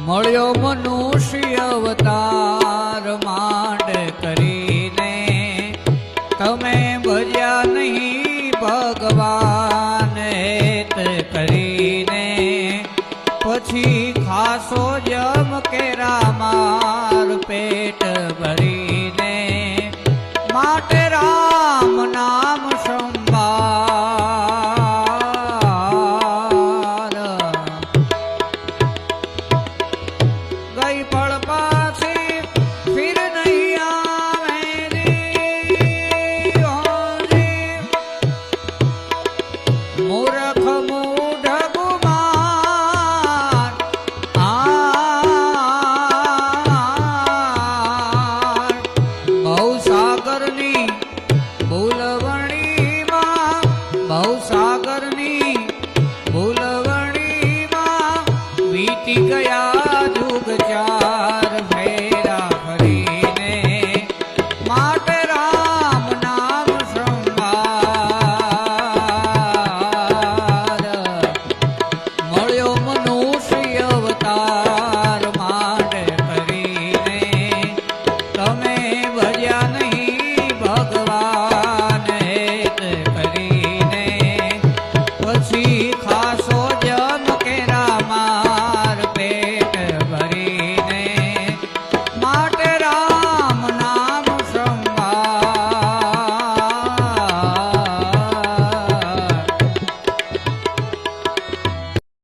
મળ્યો મનુષ્ય અવતાર માંડ કરીને, તમે ભજ્યા નહીં ભગવાન હેત કરીને, પછી ખાસો જમ કેરા માર પેટ ભરીને, માટે રામ નામ સંભાર. ગઈ પળ પાછી ફિર નહીં આવે રી, મૂર્ખ મૂઢ ગુમાન ભવસાગરની ભૂલવણીમાં, ભવસાગરની ભૂલવણીમાં વીતી ગયા જુગ ચાર ફેરા ફરીને, માટે રામ નામ સંભાર. મળ્યો મનુષ્ય અવતાર માંડ કરીને, તમે ભજ્યા નહીં